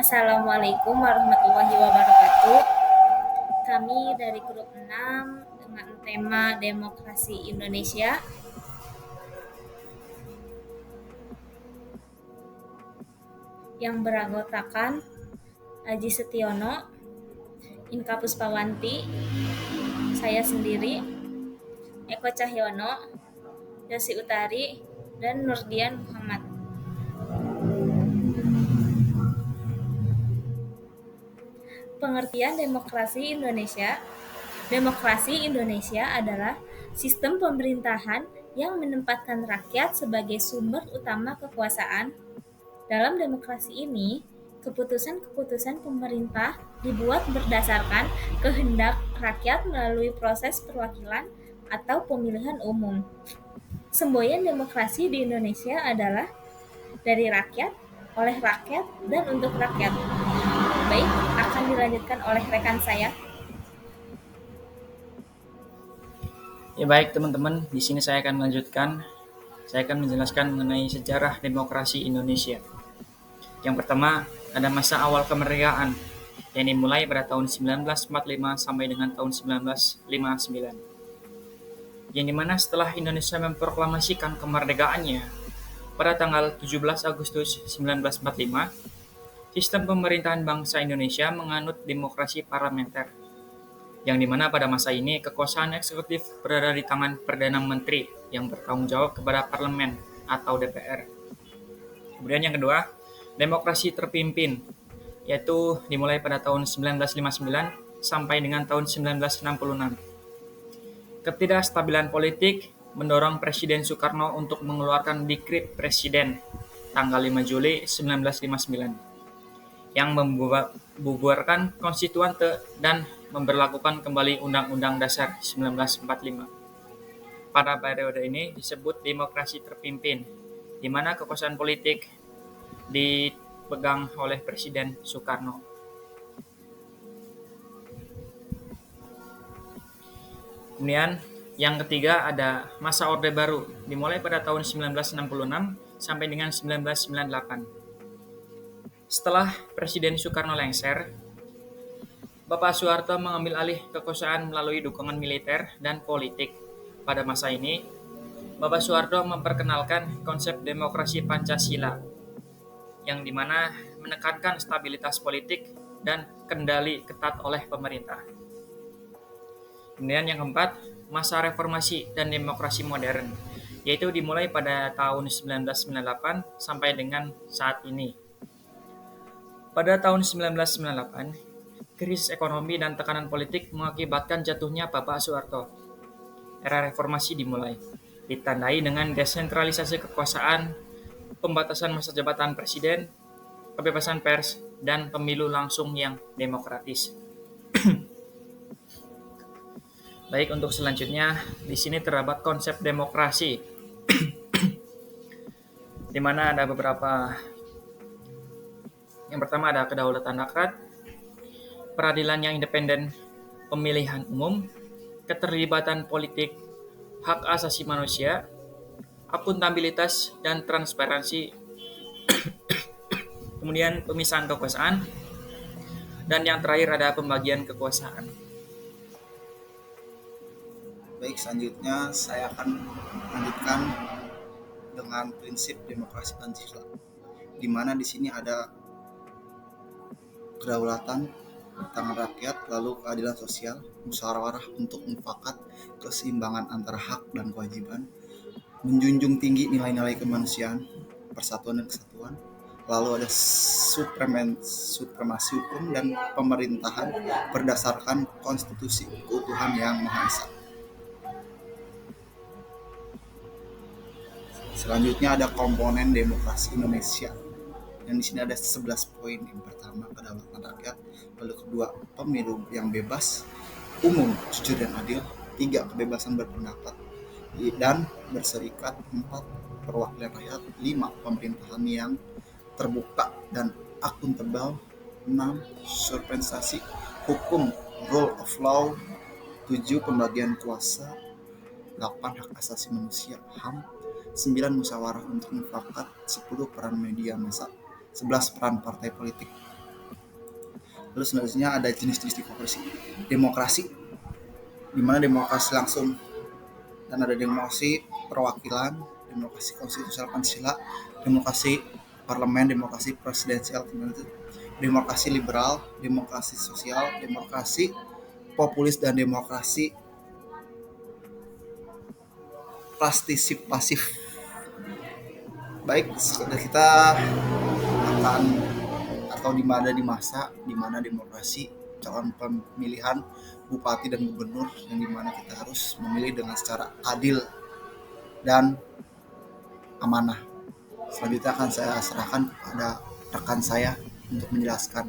Assalamualaikum warahmatullahi wabarakatuh. Kami dari grup 6 dengan tema Demokrasi Indonesia yang beranggotakan Aji Setiono, Inka Puspawanti, saya sendiri, Eko Cahyono, Yosi Utari, dan Nurdian Muhammad. Pengertian demokrasi Indonesia. Demokrasi Indonesia adalah sistem pemerintahan yang menempatkan rakyat sebagai sumber utama kekuasaan. Dalam demokrasi ini, keputusan-keputusan pemerintah dibuat berdasarkan kehendak rakyat melalui proses perwakilan atau pemilihan umum. Semboyan demokrasi di Indonesia adalah dari rakyat, oleh rakyat, dan untuk rakyat. Baik, akan dilanjutkan oleh rekan saya. Ya baik teman-teman, di sini saya akan melanjutkan. Saya akan menjelaskan mengenai sejarah demokrasi Indonesia. Yang pertama, ada masa awal kemerdekaan yang dimulai pada tahun 1945 sampai dengan tahun 1959. Yang dimana setelah Indonesia memproklamasikan kemerdekaannya pada tanggal 17 Agustus 1945, sistem pemerintahan bangsa Indonesia menganut demokrasi parlementer, yang dimana pada masa ini kekuasaan eksekutif berada di tangan Perdana Menteri yang bertanggung jawab kepada parlemen atau DPR. Kemudian yang kedua, demokrasi terpimpin, yaitu dimulai pada tahun 1959 sampai dengan tahun 1966. Ketidakstabilan politik mendorong Presiden Soekarno untuk mengeluarkan Dekrit Presiden tanggal 5 Juli 1959 yang membubarkan konstituante dan memberlakukan kembali Undang-Undang Dasar 1945. Pada periode ini disebut demokrasi terpimpin, di mana kekuasaan politik dipegang oleh Presiden Soekarno. Kemudian yang ketiga ada masa Orde Baru, dimulai pada tahun 1966 sampai dengan 1998. Setelah Presiden Soekarno lengser, Bapak Soeharto mengambil alih kekuasaan melalui dukungan militer dan politik. Pada masa ini, Bapak Soeharto memperkenalkan konsep demokrasi Pancasila, yang dimana menekankan stabilitas politik dan kendali ketat oleh pemerintah. Kemudian yang keempat, masa reformasi dan demokrasi modern, yaitu dimulai pada tahun 1998 sampai dengan saat ini. Pada tahun 1998, krisis ekonomi dan tekanan politik mengakibatkan jatuhnya Bapak Soeharto. Era reformasi dimulai, ditandai dengan desentralisasi kekuasaan, pembatasan masa jabatan presiden, kebebasan pers, dan pemilu langsung yang demokratis. Baik, untuk selanjutnya, di sini terdapat konsep demokrasi, di mana ada beberapa. Yang pertama ada kedaulatan rakyat, peradilan yang independen, pemilihan umum, keterlibatan politik, hak asasi manusia, akuntabilitas dan transparansi, kemudian pemisahan kekuasaan, dan yang terakhir ada pembagian kekuasaan. Baik, selanjutnya saya akan melanjutkan dengan prinsip demokrasi Pancasila, di mana di sini ada kedaulatan tangan rakyat, lalu keadilan sosial, musyawarah untuk mufakat, keseimbangan antara hak dan kewajiban, menjunjung tinggi nilai-nilai kemanusiaan, persatuan dan kesatuan, lalu ada supremasi hukum dan pemerintahan berdasarkan konstitusi keutuhan yang Maha Esa. Selanjutnya ada komponen demokrasi Indonesia. Yang di sini ada 11 poin. Yang pertama, kedaulatan rakyat. Lalu kedua, pemilu yang bebas, umum, jujur dan adil. 3, kebebasan berpendapat dan berserikat. 4, perwakilan rakyat. 5, pemerintahan yang terbuka dan akuntabel. 6, substansi hukum, rule of law. 7, pembagian kuasa. 8, hak asasi manusia, HAM. 9, musyawarah untuk mufakat. 10, peran media massa. 11, peran partai politik. Lalu selanjutnya ada jenis-jenis demokrasi, di mana demokrasi langsung dan ada demokrasi perwakilan, demokrasi konstitusional Pancasila, demokrasi parlemen, demokrasi presidensial, demokrasi liberal, demokrasi sosial, demokrasi populis, dan demokrasi partisipasif. Baik, kita akan atau di masa di mana demokrasi calon pemilihan bupati dan gubernur, yang dimana kita harus memilih dengan secara adil dan amanah. Selanjutnya akan saya serahkan kepada rekan saya untuk menjelaskan.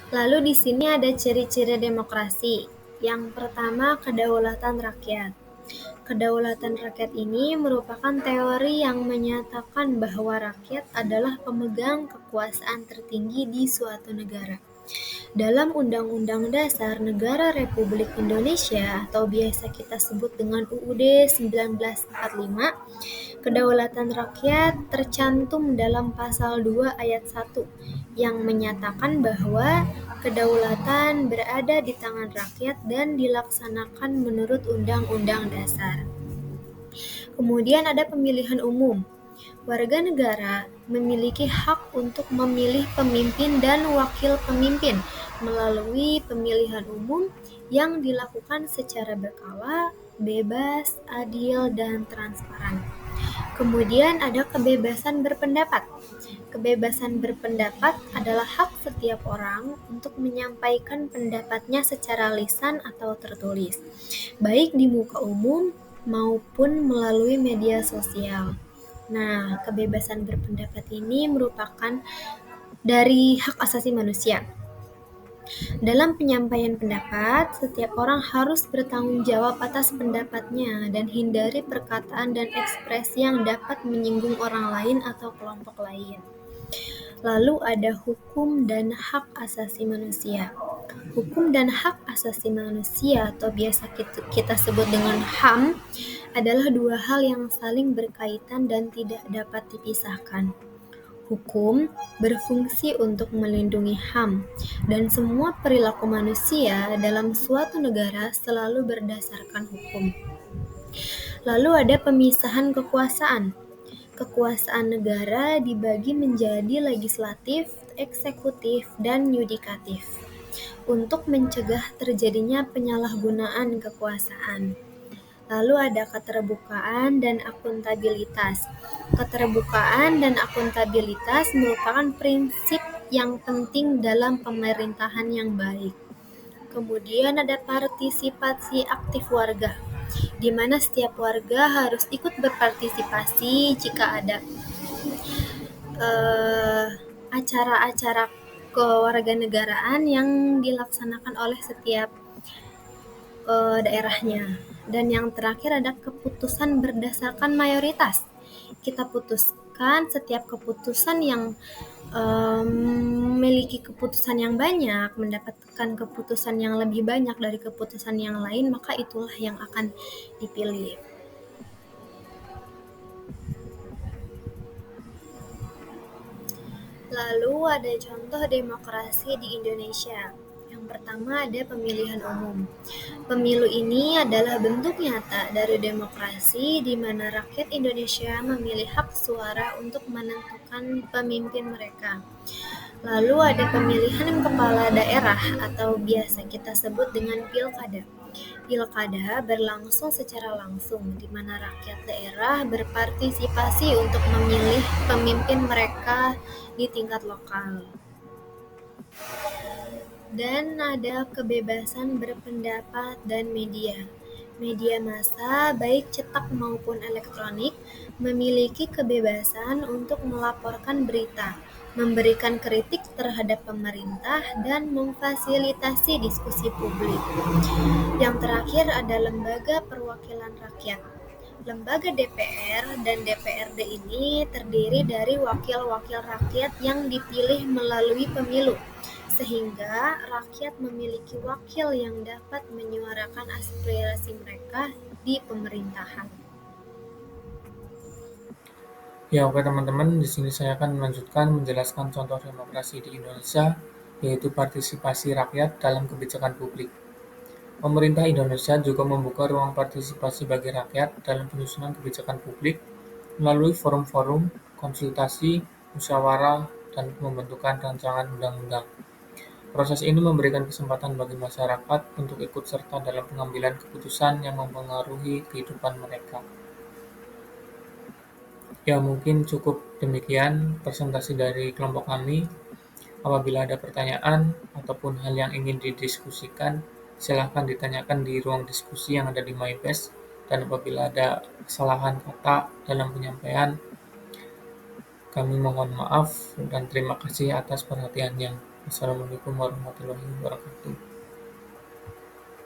Lalu di sini ada ciri-ciri demokrasi. Yang pertama, kedaulatan rakyat. Kedaulatan rakyat ini merupakan teori yang menyatakan bahwa rakyat adalah pemegang kekuasaan tertinggi di suatu negara. Dalam Undang-Undang Dasar Negara Republik Indonesia atau biasa kita sebut dengan UUD 1945, kedaulatan rakyat tercantum dalam pasal 2 ayat 1 yang menyatakan bahwa kedaulatan berada di tangan rakyat dan dilaksanakan menurut Undang-Undang Dasar. Kemudian ada pemilihan umum. Warga negara memiliki hak untuk memilih pemimpin dan wakil pemimpin melalui pemilihan umum yang dilakukan secara berkala, bebas, adil, dan transparan. Kemudian ada kebebasan berpendapat. Kebebasan berpendapat adalah hak setiap orang untuk menyampaikan pendapatnya secara lisan atau tertulis, baik di muka umum maupun melalui media sosial. Nah, kebebasan berpendapat ini merupakan dari hak asasi manusia. Dalam penyampaian pendapat, setiap orang harus bertanggung jawab atas pendapatnya dan hindari perkataan dan ekspresi yang dapat menyinggung orang lain atau kelompok lain. Lalu ada hukum dan hak asasi manusia. Hukum dan hak asasi manusia atau biasa kita sebut dengan HAM adalah dua hal yang saling berkaitan dan tidak dapat dipisahkan. Hukum berfungsi untuk melindungi HAM, dan semua perilaku manusia dalam suatu negara selalu berdasarkan hukum. Lalu ada pemisahan kekuasaan. Kekuasaan negara dibagi menjadi legislatif, eksekutif, dan yudikatif untuk mencegah terjadinya penyalahgunaan kekuasaan. Lalu ada keterbukaan dan akuntabilitas. Keterbukaan dan akuntabilitas merupakan prinsip yang penting dalam pemerintahan yang baik. Kemudian ada partisipasi aktif warga, di mana setiap warga harus ikut berpartisipasi jika ada acara-acara kewarganegaraan yang dilaksanakan oleh setiap daerahnya. Dan yang terakhir ada keputusan berdasarkan mayoritas. Kita putuskan setiap keputusan yang memiliki keputusan yang banyak, mendapatkan keputusan yang lebih banyak dari keputusan yang lain, maka itulah yang akan dipilih. Lalu ada contoh demokrasi di Indonesia. Yang pertama ada pemilihan umum. Pemilu ini adalah bentuk nyata dari demokrasi di mana rakyat Indonesia memilih hak suara untuk menentukan pemimpin mereka. Lalu ada pemilihan kepala daerah atau biasa kita sebut dengan pilkada. Pilkada berlangsung secara langsung di mana rakyat daerah berpartisipasi untuk memilih pemimpin mereka di tingkat lokal. Dan ada kebebasan berpendapat dan media. Media massa, baik cetak maupun elektronik, memiliki kebebasan untuk melaporkan berita, memberikan kritik terhadap pemerintah, dan memfasilitasi diskusi publik. Yang terakhir ada lembaga perwakilan rakyat. Lembaga DPR dan DPRD ini terdiri dari wakil-wakil rakyat yang dipilih melalui pemilu, sehingga rakyat memiliki wakil yang dapat menyuarakan aspirasi mereka di pemerintahan. Ya, oke teman-teman, di sini saya akan melanjutkan menjelaskan contoh demokrasi di Indonesia, yaitu partisipasi rakyat dalam kebijakan publik. Pemerintah Indonesia juga membuka ruang partisipasi bagi rakyat dalam penyusunan kebijakan publik melalui forum-forum, konsultasi, musyawarah, dan pembentukan rancangan undang-undang. Proses ini memberikan kesempatan bagi masyarakat untuk ikut serta dalam pengambilan keputusan yang mempengaruhi kehidupan mereka. Ya, mungkin cukup demikian presentasi dari kelompok kami. Apabila ada pertanyaan ataupun hal yang ingin didiskusikan, silahkan ditanyakan di ruang diskusi yang ada di MyBest. Dan apabila ada kesalahan kata dalam penyampaian, kami mohon maaf dan terima kasih atas perhatiannya. Wassalamualaikum warahmatullahi wabarakatuh.